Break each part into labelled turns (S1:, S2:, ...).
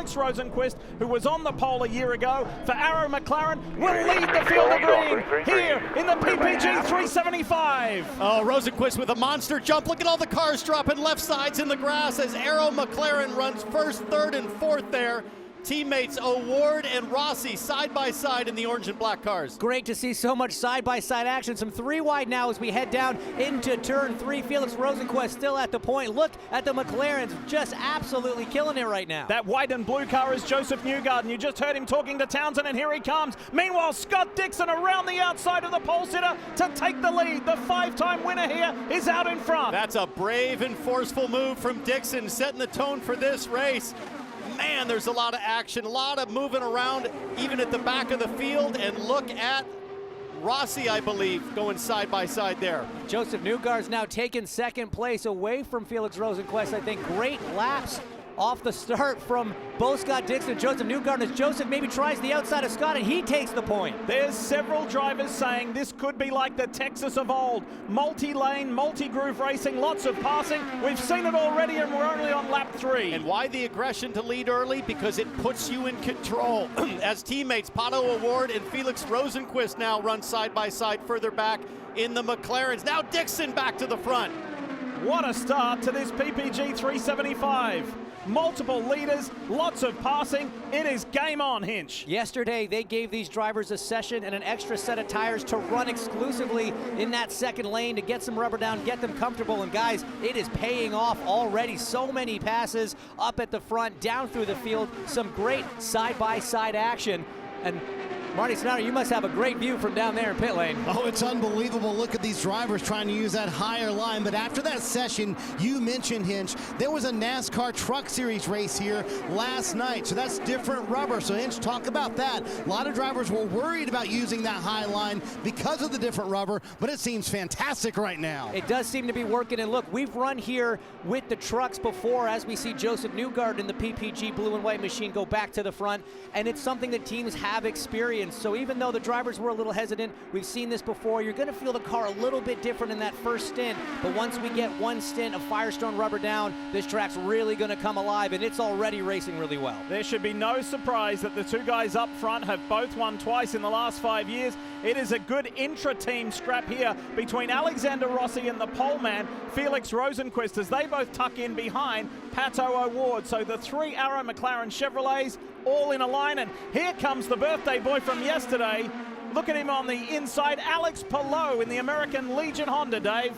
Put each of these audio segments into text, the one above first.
S1: Felix Rosenqvist, who was on the pole a year ago for Arrow McLaren, will lead the field of green here in the PPG 375.
S2: Oh, Rosenqvist with a monster jump. Look at all the cars dropping left sides in the grass as Arrow McLaren runs first, third, and fourth there. Teammates O'Ward and Rossi side by side in the orange and black cars.
S3: Great to see so much side-by-side action. Some three wide now as we head down into turn 3. Felix Rosenqvist still at the point. Look at the McLarens, just absolutely killing it right now.
S1: That white and blue car is Joseph Newgarden. You just heard him talking to Townsend, and here he comes. Meanwhile, Scott Dixon around the outside of the pole sitter to take the lead. The 5-time winner here is out in front.
S2: That's a brave and forceful move from Dixon, setting the tone for this race. Man, there's a lot of action, a lot of moving around, even at the back of the field. And look at Rossi, I believe, going side by side there.
S3: Joseph Newgarden's now taken second place away from Felix Rosenqvist. I think great laps off the start from both Scott Dixon and Joseph Newgarden as Joseph maybe tries the outside of Scott and he takes the point.
S1: There's several drivers saying this could be like the Texas of old. Multi-lane, multi-groove racing, lots of passing. We've seen it already and we're only on lap 3.
S2: And why the aggression to lead early? Because it puts you in control. As teammates Pato O'Ward and Felix Rosenqvist now run side by side further back in the McLarens. Now Dixon back to the front.
S1: What a start to this PPG 375. Multiple leaders, lots of passing. It is game on, Hinch.
S3: Yesterday, they gave these drivers a session and an extra set of tires to run exclusively in that second lane to get some rubber down, get them comfortable. And guys, it is paying off already. So many passes up at the front, down through the field. Some great side-by-side action. And Marty Snyder, you must have a great view from down there in pit lane.
S4: Oh, it's unbelievable. Look at these drivers trying to use that higher line. But after that session, you mentioned, Hinch, there was a NASCAR Truck Series race here last night. So that's different rubber. So, Hinch, talk about that. A lot of drivers were worried about using that high line because of the different rubber, but it seems fantastic right now.
S3: It does seem to be working. And look, we've run here with the trucks before as we see Joseph Newgarden in the PPG blue and white machine go back to the front. And it's something that teams have experienced. So even though the drivers were a little hesitant, we've seen this before, you're going to feel the car a little bit different in that first stint. But once we get one stint of Firestone rubber down, this track's really going to come alive, and it's already racing really well.
S1: There should be no surprise that the two guys up front have both won twice in the last 5 years. It is a good intra-team scrap here between Alexander Rossi and the pole man, Felix Rosenqvist, as they both tuck in behind Pato O'Ward. So the 3 Arrow McLaren Chevrolets all in a line, and here comes the birthday boy from yesterday. Look at him on the inside, Alex Palou in the American Legion Honda, Dave.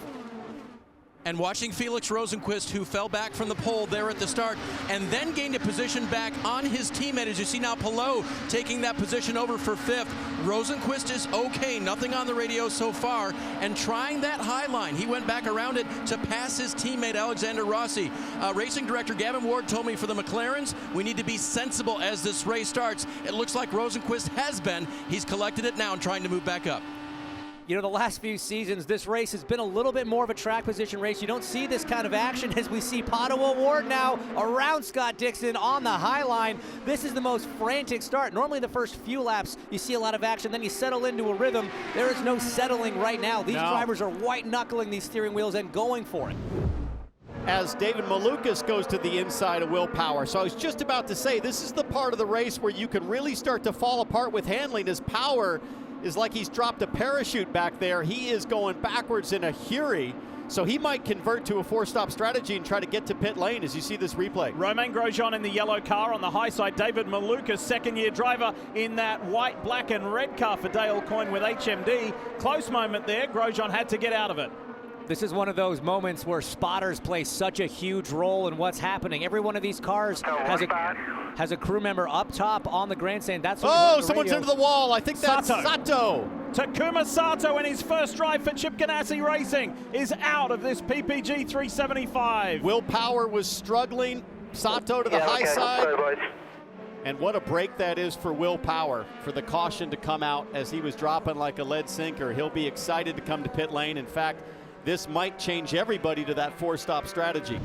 S5: And watching Felix Rosenqvist, who fell back from the pole there at the start and then gained a position back on his teammate. As you see now, Palou taking that position over for 5th. Rosenqvist is okay, nothing on the radio so far, and trying that high line. He went back around it to pass his teammate Alexander Rossi. Racing director Gavin Ward told me for the McLarens, we need to be sensible as this race starts. It looks like Rosenqvist has been. He's collected it now and trying to move back up.
S3: You know, the last few seasons, this race has been a little bit more of a track position race. You don't see this kind of action as we see Pato O'Ward now around Scott Dixon on the high line. This is the most frantic start. Normally the first few laps, you see a lot of action, then you settle into a rhythm. There is no settling right now. These drivers are white-knuckling these steering wheels and going for it.
S2: As David Malukas goes to the inside of Will Power. So I was just about to say, this is the part of the race where you can really start to fall apart with handling, as Power is like he's dropped a parachute back there. He is going backwards in a hurry. So he might convert to a 4-stop strategy and try to get to pit lane as you see this replay.
S1: Romain Grosjean in the yellow car on the high side. David Malukas, second-year driver in that white, black, and red car for Dale Coyne with HMD. Close moment there. Grosjean had to get out of it.
S3: This is one of those moments where spotters play such a huge role in what's happening. Every one of these cars has a crew member up top on the grandstand. That's what
S2: someone's into the wall. I think that's Sato.
S1: Takuma Sato in his first drive for Chip Ganassi Racing is out of this PPG 375.
S2: Will Power was struggling. Sato to the high side. And what a break that is for Will Power, for the caution to come out as he was dropping like a lead sinker. He'll be excited to come to pit lane. In fact, this might change everybody to that 4-stop strategy.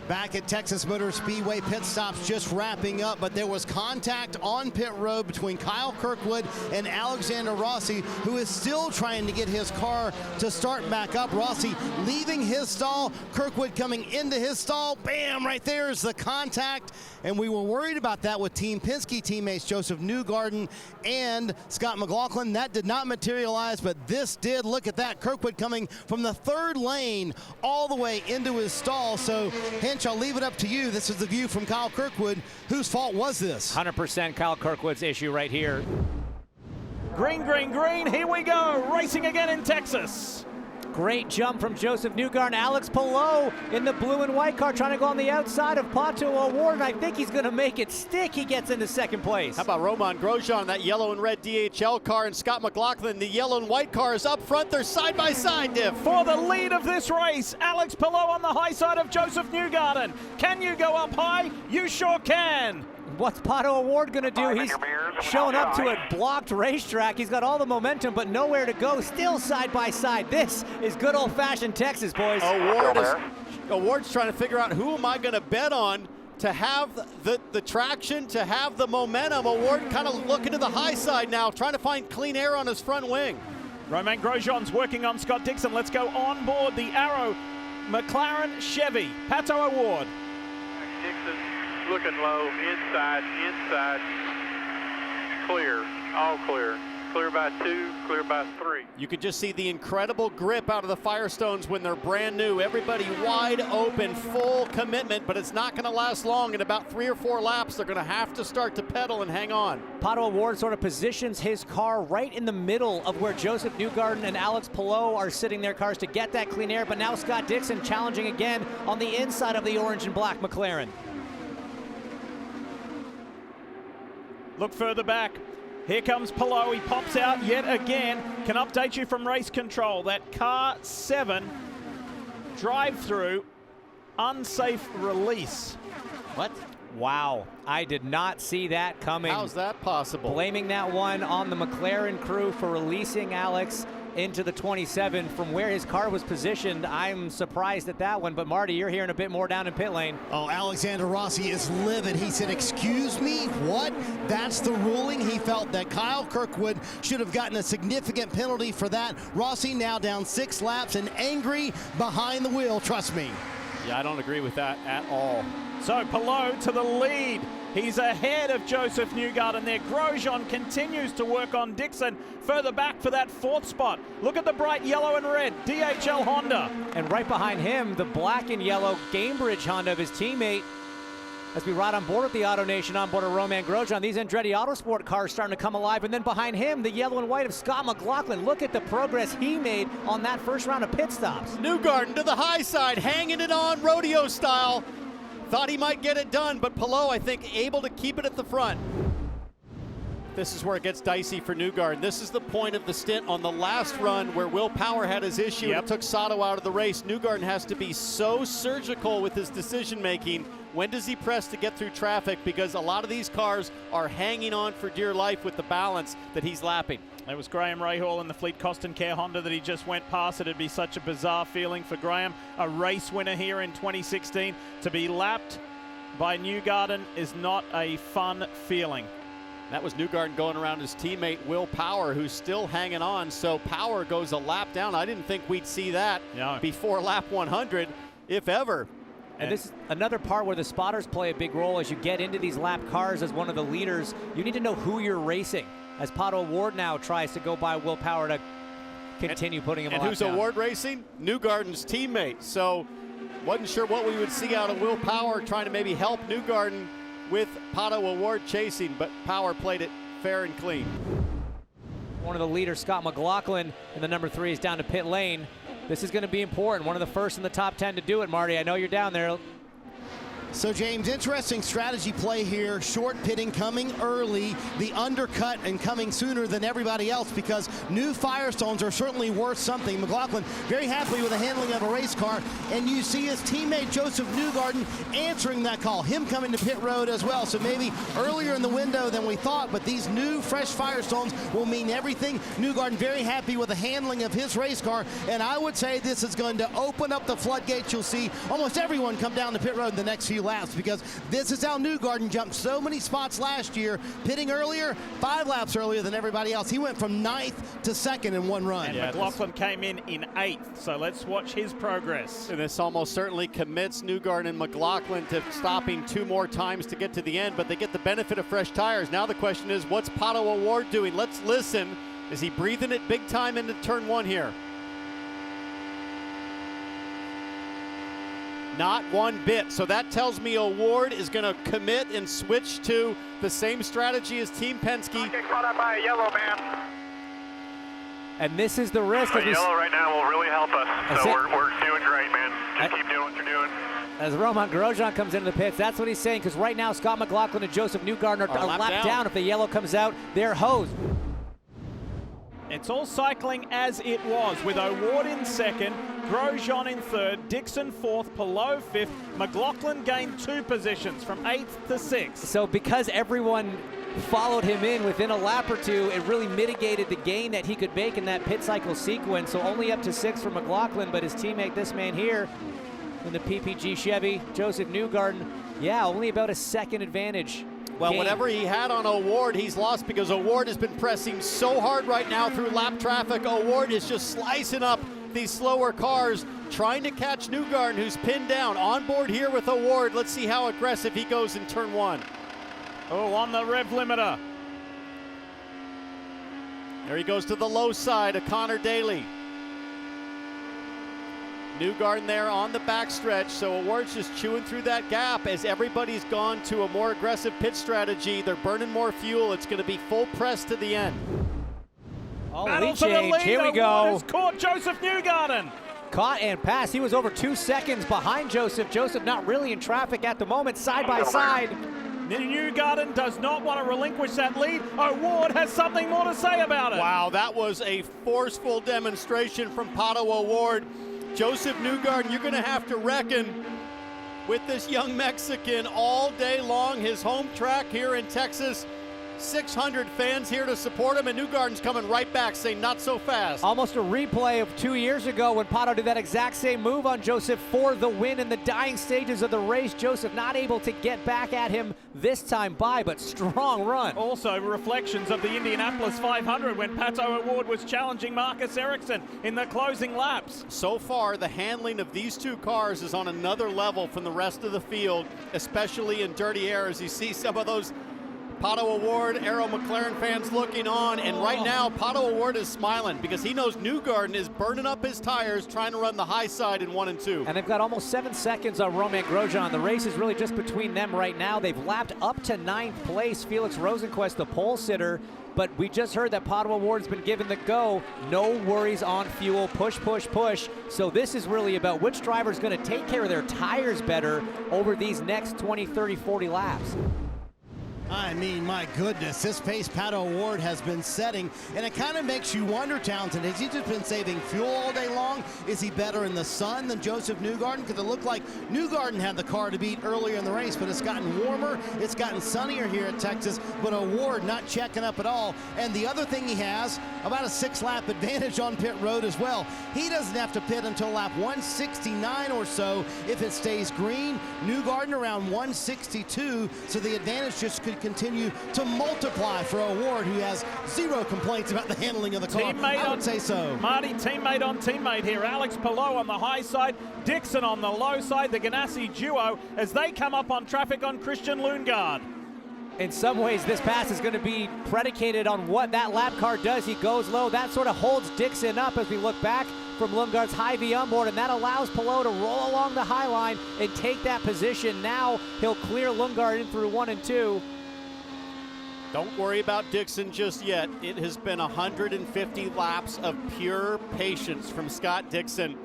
S4: Back at Texas Motor Speedway, pit stops just wrapping up, but there was contact on pit road between Kyle Kirkwood and Alexander Rossi, who is still trying to get his car to start back up. Rossi leaving his stall, Kirkwood coming into his stall. Bam, right there is the contact. And we were worried about that with Team Penske teammates Joseph Newgarden and Scott McLaughlin. That did not materialize, but this did. Look at that. Kirkwood coming from the third lane all the way into his stall. So, Hinch, I'll leave it up to you. This is the view from Kyle Kirkwood. Whose fault was this?
S3: 100% Kyle Kirkwood's issue right here.
S1: Green, green, green. Here we go. Racing again in Texas.
S3: Great jump from Joseph Newgarden. Alex Palou in the blue and white car trying to go on the outside of Pato O'Ward, and I think he's going to make it stick. He gets into second place.
S2: How about Romain Grosjean, that yellow and red DHL car, and Scott McLaughlin, the yellow and white car is up front. They're side by side, Diff.
S1: For the lead of this race, Alex Palou on the high side of Joseph Newgarden. Can you go up high? You sure can.
S3: What's Pato O'Ward going to do? He's showing up to a blocked racetrack. He's got all the momentum, but nowhere to go. Still side by side. This is good old-fashioned Texas, boys.
S2: O'Ward's trying to figure out who am I going to bet on to have the traction, to have the momentum. O'Ward kind of looking to the high side now, trying to find clean air on his front wing.
S1: Romain Grosjean's working on Scott Dixon. Let's go on board the Arrow McLaren Chevy. Pato O'Ward.
S6: Dixon looking low, inside, clear, all clear. Clear by 2, clear by 3.
S2: You could just see the incredible grip out of the Firestones when they're brand new. Everybody wide open, full commitment, but it's not going to last long. In about 3 or 4 laps, they're going to have to start to pedal and hang on.
S3: Pato O'Ward sort of positions his car right in the middle of where Joseph Newgarden and Alex Palou are sitting their cars to get that clean air, but now Scott Dixon challenging again on the inside of the orange and black McLaren.
S1: Look further back. Here comes Palou. He pops out yet again. Can update you from race control. That car 7 drive-through unsafe release.
S3: What? Wow. I did not see that coming.
S2: How's that possible?
S3: Blaming that one on the McLaren crew for releasing Alex into the 27 from where his car was positioned. I'm surprised at that one, but Marty, you're hearing a bit more down in pit lane.
S4: Oh, Alexander Rossi is livid. He said, excuse me, what? That's the ruling? He felt that Kyle Kirkwood should have gotten a significant penalty for that. Rossi now down 6 laps and angry behind the wheel, trust me.
S2: Yeah, I don't agree with that at all.
S1: So Palou to the lead. He's ahead of Joseph Newgarden there. Grosjean continues to work on Dixon further back for that 4th spot. Look at the bright yellow and red DHL Honda.
S3: And right behind him, the black and yellow Gamebridge Honda of his teammate. As we ride on board with the Auto Nation, on board of Romain Grosjean, these Andretti Autosport cars starting to come alive. And then behind him, the yellow and white of Scott McLaughlin. Look at the progress he made on that first round of pit stops.
S2: Newgarden to the high side, hanging it on rodeo style. Thought he might get it done, but Palou, I think, able to keep it at the front. This is where it gets dicey for Newgarden. This is the point of the stint on the last run where Will Power had his issue and it took Sato out of the race. Newgarden has to be so surgical with his decision-making. When does he press to get through traffic? Because a lot of these cars are hanging on for dear life with the balance that he's lapping.
S1: It was Graham Rahal in the Fleet Costin Care Honda that he just went past. It'd be such a bizarre feeling for Graham, a race winner here in 2016. To be lapped by Newgarden is not a fun feeling.
S2: That was Newgarden going around his teammate Will Power, who's still hanging on. So Power goes a lap down. I didn't think we'd see that before lap 100, if ever.
S3: And this is another part where the spotters play a big role as you get into these lap cars as one of the leaders. You need to know who you're racing. As Pato O'Ward now tries to go by Will Power to continue putting him on.
S2: And who's O'Ward racing? Newgarden's teammate. So wasn't sure what we would see out of Will Power trying to maybe help Newgarden with Pato O'Ward chasing, but Power played it fair and clean.
S3: One of the leaders, Scott McLaughlin, in the number 3 is down to pit lane. This is going to be important. One of the first in the top 10 to do it, Marty. I know you're down there.
S4: So, James, interesting strategy play here. Short pitting coming early, the undercut and coming sooner than everybody else because new Firestones are certainly worth something. McLaughlin very happy with the handling of a race car, and you see his teammate Joseph Newgarden answering that call, him coming to pit road as well. So maybe earlier in the window than we thought, but these new fresh Firestones will mean everything. Newgarden very happy with the handling of his race car, and I would say this is going to open up the floodgates. You'll see almost everyone come down the pit road in the next few laps because this is how Newgarden jumped so many spots last year, pitting earlier, 5 laps earlier than everybody else. He went from 9th to 2nd in one run.
S1: And McLaughlin came in 8th, so let's watch his progress.
S2: And this almost certainly commits Newgarden and McLaughlin to stopping 2 more times to get to the end, but they get the benefit of fresh tires. Now the question is, what's Pato O'Ward doing? Let's listen. Is he breathing it big time into turn 1 here? Not one bit. So that tells me O'Ward is going to commit and switch to the same strategy as Team Penske.
S6: Not get caught up by a yellow, man.
S3: And this is the risk.
S6: A yellow right now will really help us. So we're doing great, man. Just keep doing what you're doing.
S3: As Roman Grosjean comes into the pits, that's what he's saying, because right now Scott McLaughlin and Joseph Newgarden are a lap down. If the yellow comes out, they're hosed.
S1: It's all cycling as it was, with O'Ward in 2nd, Grosjean in 3rd, Dixon 4th, Palou 5th. McLaughlin gained 2 positions from 8th to 6th.
S3: So because everyone followed him in within a lap or 2, it really mitigated the gain that he could make in that pit cycle sequence. So only up to 6th for McLaughlin, but his teammate, this man here, in the PPG Chevy, Joseph Newgarden, yeah, only about a 2nd advantage.
S2: Well, whatever he had on O'Ward, he's lost because O'Ward has been pressing so hard right now through lap traffic. O'Ward is just slicing up these slower cars, trying to catch Newgarden, who's pinned down. On board here with O'Ward. Let's see how aggressive he goes in turn 1.
S1: Oh, on the rev limiter.
S2: There he goes to the low side of Connor Daly. Newgarden there on the backstretch, so O'Ward's just chewing through that gap as everybody's gone to a more aggressive pit strategy. They're burning more fuel. It's going to be full press to the end.
S3: Oh,
S1: Battle for the lead.
S3: Here we go.
S1: O'Ward has caught Joseph Newgarden.
S3: Caught and passed. He was over 2 seconds behind Joseph. Joseph not really in traffic at the moment, side by side.
S1: Newgarden does not want to relinquish that lead. O'Ward has something more to say about it.
S2: Wow, that was a forceful demonstration from Pato O'Ward. Joseph Newgarden, you're going to have to reckon with this young Mexican all day long. His home track here in Texas. 600 fans here to support him, and Newgarden's coming right back saying not so fast.
S3: Almost a replay of 2 years ago when Pato did that exact same move on Joseph for the win in the dying stages of the race. Joseph not able to get back at him this time by, but strong run.
S1: Also reflections of the Indianapolis 500 when Pato O'Ward was challenging Marcus Ericsson in the closing laps.
S2: So far, the handling of these 2 cars is on another level from the rest of the field, especially in dirty air, as you see some of those Pato O'Ward, Arrow McLaren fans looking on, and right now Pato O'Ward is smiling because he knows Newgarden is burning up his tires trying to run the high side in 1 and 2.
S3: And they've got almost 7 seconds on Roman Grosjean. The race is really just between them right now. They've lapped up to 9th place. Felix Rosenqvist, the pole sitter, but we just heard that Pato O'Ward's been given the go. No worries on fuel, push, push, push. So this is really about which driver's gonna take care of their tires better over these next 20, 30, 40 laps.
S4: I mean, my goodness, this pace Pato O'Ward has been setting, and it kind of makes you wonder, Townsend, has he just been saving fuel all day long? Is he better in the sun than Joseph Newgarden? Because it looked like Newgarden had the car to beat earlier in the race, but it's gotten warmer, it's gotten sunnier here at Texas, but O'Ward not checking up at all. And the other thing he has, about a 6-lap advantage on pit road as well. He doesn't have to pit until lap 169 or so if it stays green. Newgarden around 162, so the advantage just could continue to multiply for O'Ward, who has 0 complaints about the handling of the car. I would say so.
S1: Marty, teammate on teammate here. Alex Palou on the high side, Dixon on the low side, the Ganassi duo, as they come up on traffic on Christian Lundgaard.
S3: In some ways, this pass is going to be predicated on what that lap car does. He goes low. That sort of holds Dixon up as we look back from Lundgaard's high V onboard, and that allows Palou to roll along the high line and take that position. Now he'll clear Lundgaard in through 1 and 2.
S2: Don't worry about Dixon just yet. It has been 150 laps of pure patience from Scott Dixon.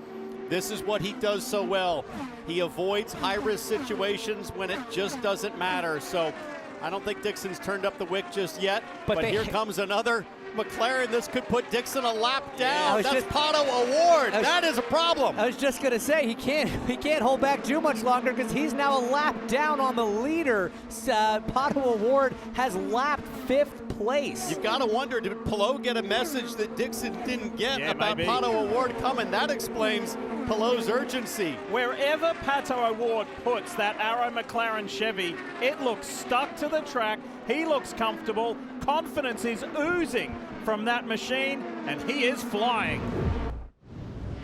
S2: This is what he does so well. He avoids high-risk situations when it just doesn't matter. So I don't think Dixon's turned up the wick just yet, but here comes another McLaren. This could put Dixon a lap down. That's Pato O'Ward. That is a problem.
S3: I was just going to say, he can't hold back too much longer because he's now a lap down on the leader. Pato O'Ward has lapped 5th place.
S2: You've got to wonder, did Palou get a message that Dixon didn't get about maybe Pato O'Ward coming? That explains Palou's urgency.
S1: Wherever Pato O'Ward puts that Arrow McLaren Chevy, it looks stuck to the track. He looks comfortable. Confidence is oozing from that machine, and he is flying.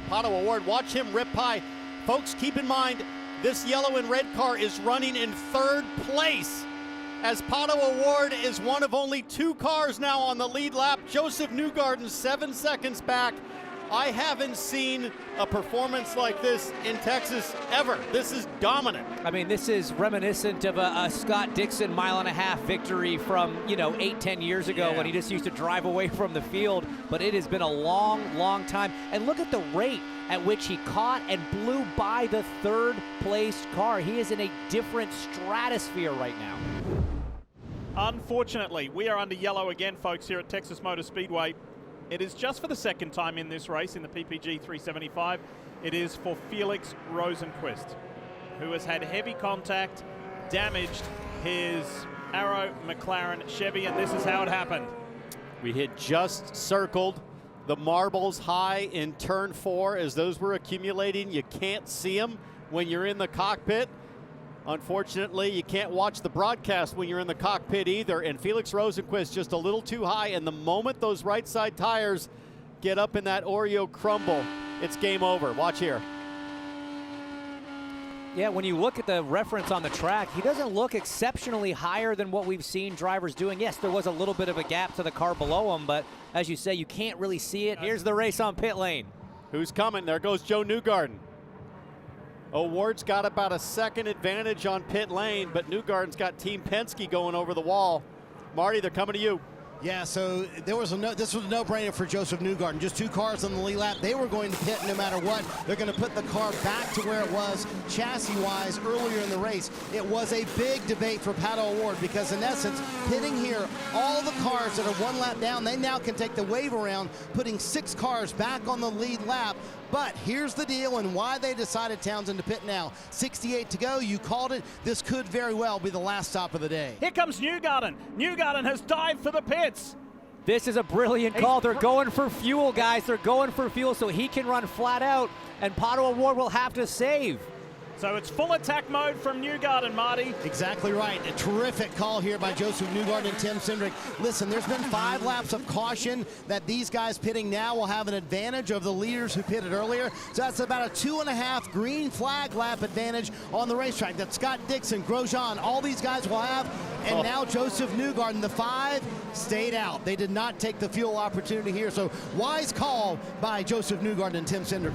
S2: Pato O'Ward, watch him rip high. Folks, keep in mind, this yellow and red car is running in 3rd place, as Pato O'Ward is one of only 2 cars now on the lead lap. Joseph Newgarden 7 seconds back. I haven't seen a performance like this in Texas ever. This is dominant.
S3: I mean, this is reminiscent of a Scott Dixon 1.5-mile victory from, 8-10 years ago when he just used to drive away from the field. But it has been a long, long time. And look at the rate at which he caught and blew by the 3rd place car. He is in a different stratosphere right now.
S1: Unfortunately, we are under yellow again, folks, here at Texas Motor Speedway. It is just for the 2nd time in this race in the PPG 375. It is for Felix Rosenqvist, who has had heavy contact, damaged his Arrow McLaren Chevy, and this is how it happened.
S2: We had just circled the marbles high in turn 4. As those were accumulating, you can't see them when you're in the cockpit. Unfortunately, you can't watch the broadcast when you're in the cockpit either, and Felix Rosenqvist just a little too high, and the moment those right side tires get up in that Oreo crumble, it's game over. Watch here.
S3: Yeah, when you look at the reference on the track, he doesn't look exceptionally higher than what we've seen drivers doing. Yes, there was a little bit of a gap to the car below him, but as you say, you can't really see it. Here's the race on pit lane.
S2: Who's coming? There goes Joe Newgarden. O'Ward's got about a 2nd advantage on pit lane, but Newgarden's got Team Penske going over the wall. Marty, they're coming to you.
S4: Yeah, so this was a no-brainer for Joseph Newgarden. Just 2 cars on the lead lap. They were going to pit no matter what. They're going to put the car back to where it was chassis-wise earlier in the race. It was a big debate for Pato O'Ward because, in essence, pitting here, all the cars that are 1 lap down, they now can take the wave around, putting 6 cars back on the lead lap. But here's the deal and why they decided Townsend to pit now. 68 to go. You called it. This could very well be the last stop of the day.
S1: Here comes Newgarden. Newgarden has dived for the pits.
S3: This is a brilliant call. They're going for fuel, guys. They're going for fuel so he can run flat out, and Pato O'Ward will have to save.
S1: So it's full attack mode from Newgarden, Marty.
S4: Exactly right. A terrific call here by Joseph Newgarden and Tim Cindric. Listen, there's been 5 laps of caution that these guys pitting now will have an advantage of the leaders who pitted earlier. So that's about a 2.5 green flag lap advantage on the racetrack that Scott Dixon, Grosjean, all these guys will have. And now Joseph Newgarden, the 5, stayed out. They did not take the fuel opportunity here. So wise call by Joseph Newgarden and Tim Cindric.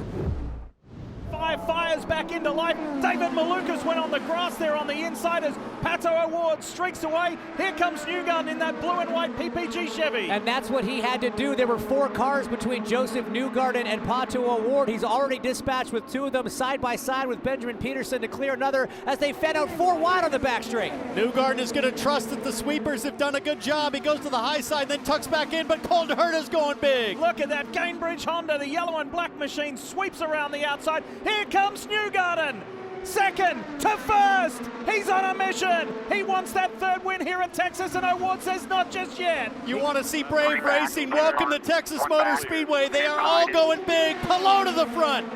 S1: 5 fires back into life. David Malukas went on the grass there on the inside as Pato O'Ward streaks away. Here comes Newgarden in that blue and white PPG Chevy.
S3: And that's what he had to do. There were 4 cars between Joseph Newgarden and Pato O'Ward. He's already dispatched with 2 of them side by side with Benjamin Peterson to clear another as they fed out 4 wide on the back straight.
S2: Newgarden is going to trust that the sweepers have done a good job. He goes to the high side, then tucks back in, but Colton Herta's going big.
S1: Look at that Gainbridge Honda. The yellow and black machine sweeps around the outside. Here comes Newgarden. 2nd to 1st. He's on a mission. He wants that 3rd win here at Texas, and O'Ward says not just yet.
S2: You want to see brave racing? Welcome to Texas Motor Speedway. They are all going big. Palou to the front.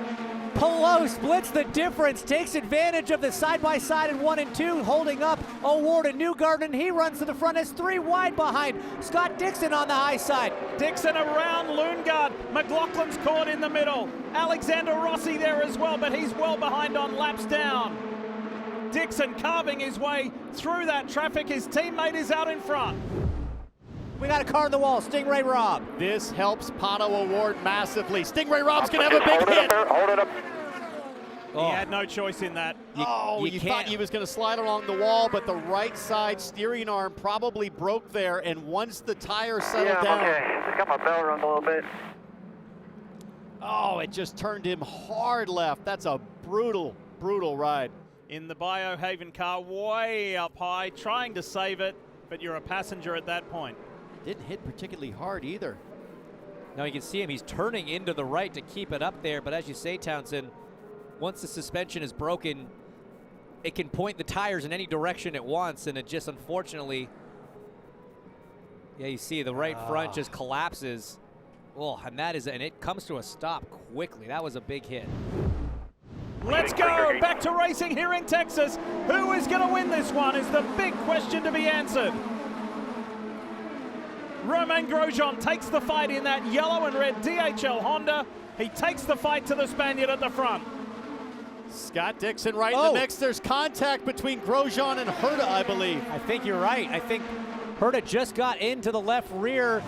S3: Palou splits the difference, takes advantage of the side-by-side in 1 and 2, holding up O'Ward and Newgarden. He runs to the front as 3 wide behind Scott Dixon on the high side.
S1: Dixon around Lundgaard. McLaughlin's caught in the middle. Alexander Rossi there as well, but he's well behind on laps down. Dixon carving his way through that traffic. His teammate is out in front.
S3: We got a car on the wall, Stingray Rob.
S2: This helps Pato O'Ward massively. Stingray Rob's going to have a big hit.
S6: Hold it up.
S1: He had no choice in that.
S2: You thought he was going to slide along the wall, but the right side steering arm probably broke there, and once the tire settled down.
S6: Okay. Just got my bell rung a little bit.
S2: Oh, it just turned him hard left. That's a brutal, brutal ride.
S1: In the Biohaven car, way up high, trying to save it, but you're a passenger at that point.
S2: Didn't hit particularly hard either.
S3: Now you can see him, he's turning into the right to keep it up there, but as you say, Townsend, once the suspension is broken, it can point the tires in any direction it wants, and it just unfortunately, yeah, you see the right front just collapses. Oh, and it comes to a stop quickly. That was a big hit.
S1: Let's go back to racing here in Texas. Who is going to win this one is the big question to be answered. Romain Grosjean takes the fight in that yellow and red DHL Honda. He takes the fight to the Spaniard at the front.
S2: Scott Dixon right in the mix. There's contact between Grosjean and Herta, I believe.
S3: I think you're right. I think Herta just got into the left rear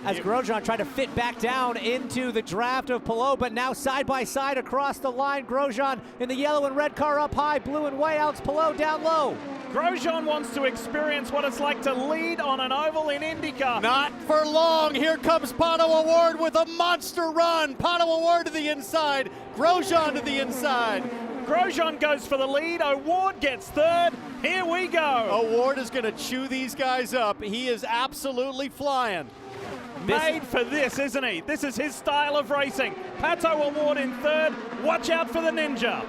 S3: as Grosjean tried to fit back down into the draft of Palou, but now side by side across the line. Grosjean in the yellow and red car up high, blue and white. Alex Palou down low.
S1: Grosjean wants to experience what it's like to lead on an oval in IndyCar.
S2: Not for long. Here comes Pato O'Ward with a monster run. Pato O'Ward to the inside. Grosjean to the inside.
S1: Grosjean goes for the lead. O'Ward gets third. Here we go.
S2: O'Ward is going to chew these guys up. He is absolutely flying.
S1: Made for this, isn't he? This is his style of racing. Pato O'Ward in third. Watch out for the Ninja.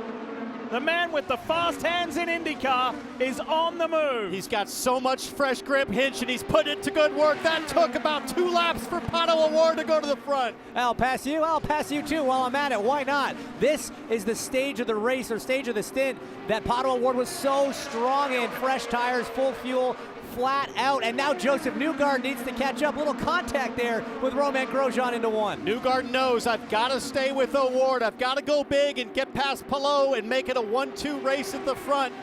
S1: The man with the fast hands in IndyCar is on the move.
S2: He's got so much fresh grip, Hinch, and he's put it to good work. That took about 2 laps for Pato O'Ward to go to the front.
S3: I'll pass you too while I'm at it. Why not? This is the stage of the race, or stage of the stint, that Pato O'Ward was so strong in. Fresh tires, full fuel, flat out, and now Joseph Newgarden needs to catch up. Little contact there with Romain Grosjean into one.
S2: Newgarden knows, I've got to stay with O'Ward. I've got to go big and get past Palou and make it a 1-2 race at the front.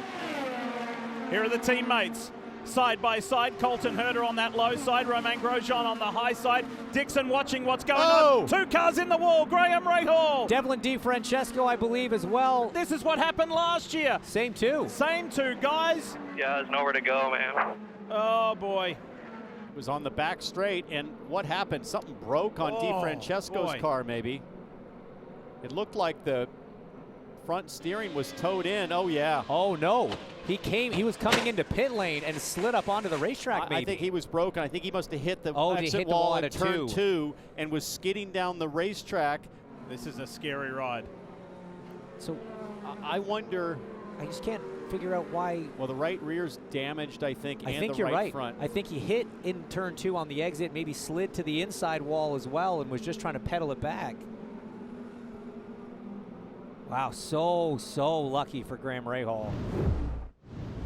S1: Here are the teammates. Side by side, Colton Herta on that low side, Romain Grosjean on the high side. Dixon watching what's going on. 2 cars in the wall, Graham Rahal.
S3: Devlin DiFrancesco, I believe, as well.
S1: This is what happened last year.
S3: Same 2.
S1: Same 2 guys.
S6: Yeah, there's nowhere to go, man.
S1: Oh, boy.
S2: It was on the back straight, and what happened? Something broke on DiFrancesco's car, maybe. It looked like the front steering was towed in. Oh, yeah.
S3: Oh, no. He was coming into pit lane and slid up onto the racetrack, maybe.
S2: I think he was broken. I think he must have hit the exit
S3: hit the
S2: wall
S3: wall
S2: at turn 2 and was skidding down the racetrack.
S1: This is a scary ride.
S3: So
S2: I wonder.
S3: I just can't figure out why.
S2: Well, the right rear's damaged, I think, and the
S3: you're
S2: right front.
S3: I think he hit in turn 2 on the exit, maybe slid to the inside wall as well, and was just trying to pedal it back. Wow, so lucky for Graham Rahal.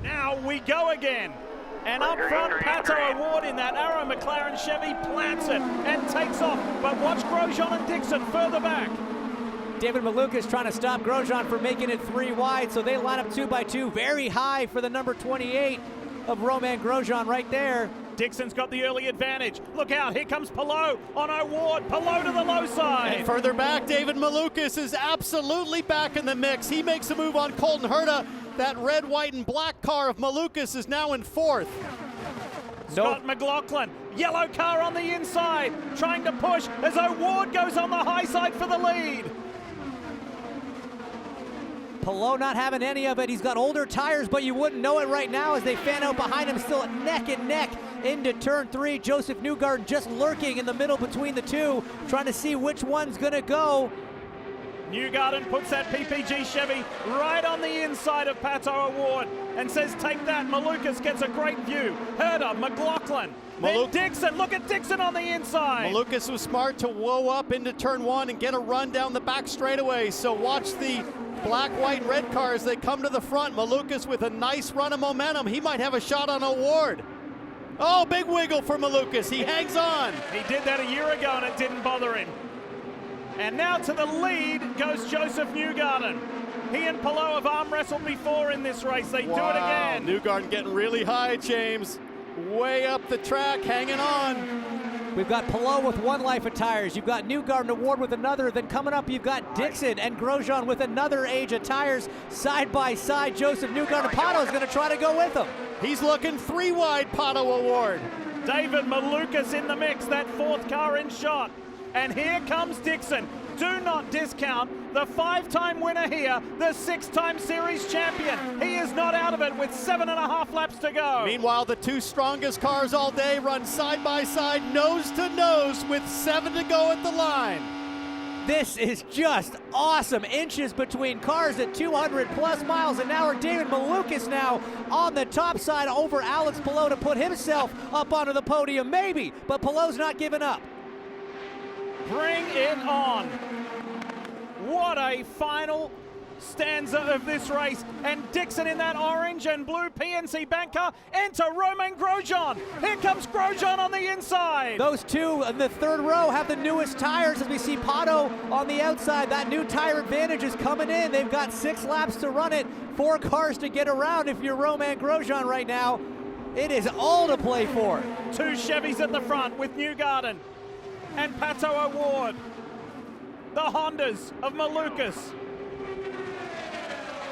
S1: Now we go again. And up front, Pato O'Ward in that Arrow McLaren Chevy plants it and takes off. But watch Grosjean and Dixon further back.
S3: David Malukas trying to stop Grosjean from making it 3 wide, so they line up 2 by 2, very high for the number 28 of Romain Grosjean right there.
S1: Dixon's got the early advantage. Look out, here comes Palou on O'Ward. Palou to the low side.
S2: And further back, David Malukas is absolutely back in the mix. He makes a move on Colton Herta. That red, white, and black car of Malukas is now in 4th.
S1: Scott McLaughlin, yellow car on the inside, trying to push as O'Ward goes on the high side for the lead.
S3: Palou not having any of it. He's got older tires, but you wouldn't know it right now as they fan out behind him, still neck and neck into turn 3. Joseph Newgarden just lurking in the middle between the 2, trying to see which one's going to go.
S1: Newgarden puts that PPG Chevy right on the inside of Pato O'Ward and says, take that. Malukas gets a great view. Herta, McLaughlin, then Dixon. Look at Dixon on the inside.
S2: Malukas was smart to whoa up into turn 1 and get a run down the back straightaway. So watch the black, white, and red cars. They come to the front. Malukas with a nice run of momentum. He might have a shot on O'Ward. Oh, big wiggle for Malukas. He hangs on.
S1: He did that a year ago and it didn't bother him. And now to the lead goes Joseph Newgarden. He and Palou have arm wrestled before in this race. They do it again.
S2: Newgarden getting really high, James. Way up the track, hanging on.
S3: We've got Palou with 1 life of tires. You've got Newgarden O'Ward with another. Then coming up, you've got Dixon and Grosjean with another age of tires. Side by side, Joseph Newgarden. Pato is going to try to go with him.
S2: He's looking 3 wide, Pato O'Ward.
S1: David Malukas in the mix, that 4th car in shot. And here comes Dixon. Do not discount the 5-time winner here, the 6-time series champion. He is not out of it with 7.5 laps to go.
S2: Meanwhile, the two strongest cars all day run side by side, nose to nose with 7 to go at the line.
S3: This is just awesome. Inches between cars at 200+ miles an hour. David Malukas now on the top side over Alex Palou to put himself up onto the podium, maybe, but Palou's not giving up.
S1: Bring it on. What a final stanza of this race. And Dixon in that orange and blue PNC bank car. Enter Romain Grosjean. Here comes Grosjean on the inside.
S3: Those two in the third row have the newest tires as we see Pato on the outside. That new tire advantage is coming in. They've got 6 laps to run it, 4 cars to get around if you're Romain Grosjean right now. It is all to play for.
S1: 2 Chevys at the front with Newgarden and Pato O'Ward. The Hondas of Malukas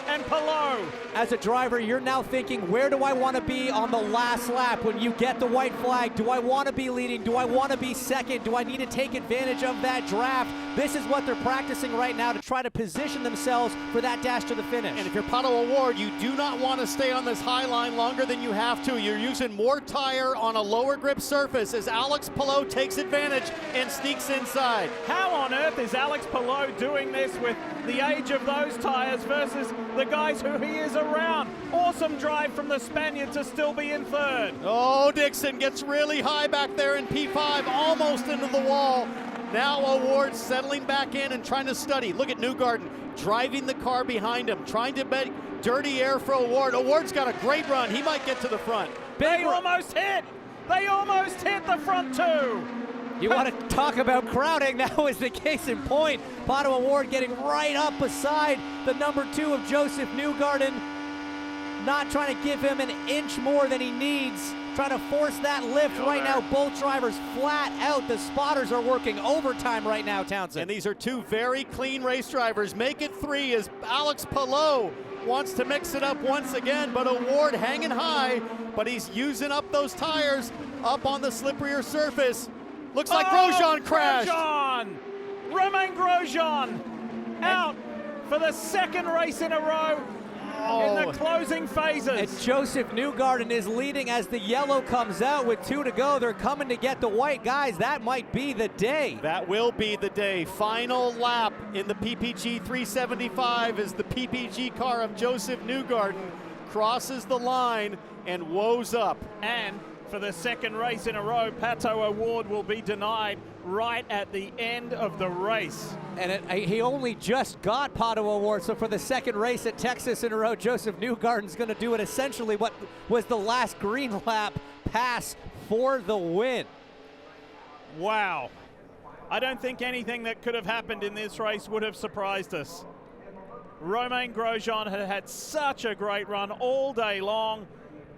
S1: and Palou.
S3: As a driver, you're now thinking, where do I want to be on the last lap when you get the white flag? Do I want to be leading? Do I want to be second? Do I need to take advantage of that draft? This is what they're practicing right now to try to position themselves for that dash to the finish.
S2: And if you're Pato O'Ward, you do not want to stay on this high line longer than you have to. You're using more tire on a lower grip surface as Alex Palou takes advantage and sneaks inside.
S1: How on earth is Alex Palou doing this with the age of those tires versus the guys who he is around? Awesome drive from the Spaniard to still be in third.
S2: Oh, Dixon gets really high back there in P5, almost into the wall. Now O'Ward settling back in and trying to study. Look at Newgarden driving the car behind him, trying to make dirty air for O'Ward. O'Ward's got a great run. He might get to the front.
S1: They almost hit. They almost hit the front two.
S3: You want to talk about crowding? That was the case in point. Pato O'Ward getting right up beside the number 2 of Joseph Newgarden. Not trying to give him an inch more than he needs. Trying to force that lift right now. Both drivers flat out. The spotters are working overtime right now, Townsend.
S2: And these are 2 very clean race drivers. Make it 3 as Alex Palou wants to mix it up once again, but O'Ward hanging high, but he's using up those tires up on the slipperier surface. Looks like Grosjean crashed.
S1: Grosjean! Romain Grosjean out for the 2nd race in a row in the closing phases.
S3: And Joseph Newgarden is leading as the yellow comes out with 2 to go. They're coming to get the white. Guys, that might be the day.
S2: That will be the day. Final lap in the PPG 375 as the PPG car of Joseph Newgarden crosses the line and woes up.
S1: And for the 2nd race in a row, Pato O'Ward will be denied right at the end of the race.
S3: And he only just got Pato O'Ward, so for the 2nd race at Texas in a row, Joseph Newgarden's going to do it essentially what was the last green lap pass for the win.
S1: Wow. I don't think anything that could have happened in this race would have surprised us. Romain Grosjean had had such a great run all day long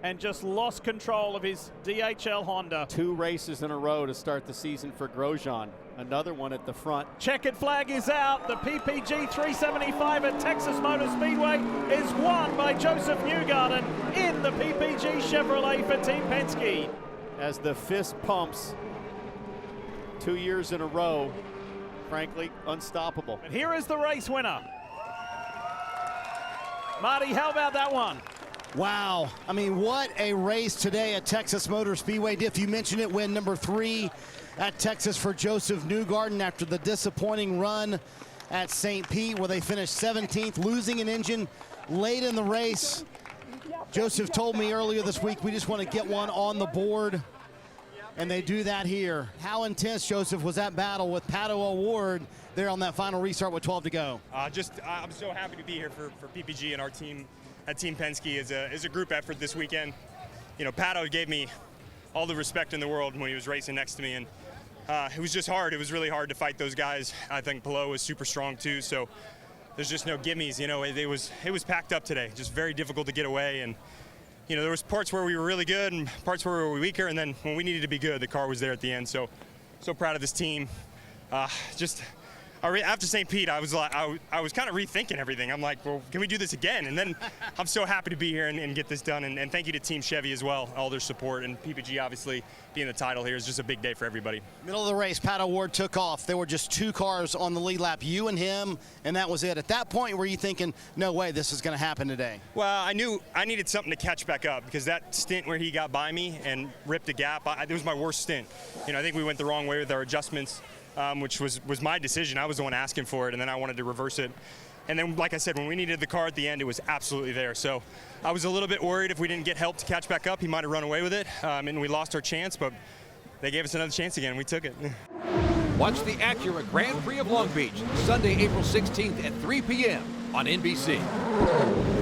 S1: and just lost control of his DHL Honda.
S2: 2 races in a row to start the season for Grosjean. Another one at the front.
S1: Checkered flag is out. The PPG 375 at Texas Motor Speedway is won by Joseph Newgarden in the PPG Chevrolet for Team Penske.
S2: As the fist pumps 2 years in a row, frankly, unstoppable.
S1: And here is the race winner. Marty, how about that one?
S4: Wow. I mean, what a race today at Texas Motor Speedway. Diff, you mentioned it, win number 3 at Texas for Joseph Newgarden after the disappointing run at St. Pete where they finished 17th, losing an engine late in the race. Joseph told me earlier this week, we just want to get one on the board, and they do that here. How intense, Joseph, was that battle with Pato O'Ward there on that final restart with 12 to go?
S7: I'm so happy to be here for PPG and our team at Team Penske is a group effort this weekend. You know, Pato gave me all the respect in the world when he was racing next to me, and it was just hard. It was really hard to fight those guys. I think Palou was super strong too, so there's just no gimmies. You know, it was packed up today, just very difficult to get away. And you know, there was parts where we were really good and parts where we were weaker, and then when we needed to be good, the car was there at the end. So proud of this team. After St. Pete, I was like, I was kind of rethinking everything. I'm like, well, can we do this again? And then I'm so happy to be here and get this done. And thank you to Team Chevy as well, all their support. And PPG, obviously, being the title here is just a big day for everybody.
S4: Middle of the race, Pato Ward took off. There were just 2 cars on the lead lap, you and him, and that was it. At that point, were you thinking, no way, this is going to happen today?
S7: Well, I knew I needed something to catch back up because that stint where he got by me and ripped a gap, it was my worst stint. I think we went the wrong way with our adjustments. Which was my decision. I was the one asking for it, and then I wanted to reverse it. And then, like I said, when we needed the car at the end, it was absolutely there. So I was a little bit worried if we didn't get help to catch back up, he might have run away with it, and we lost our chance, but they gave us another chance again, and we took it.
S8: Watch the ACURA Grand Prix of Long Beach, Sunday, April 16th at 3 p.m. on NBC.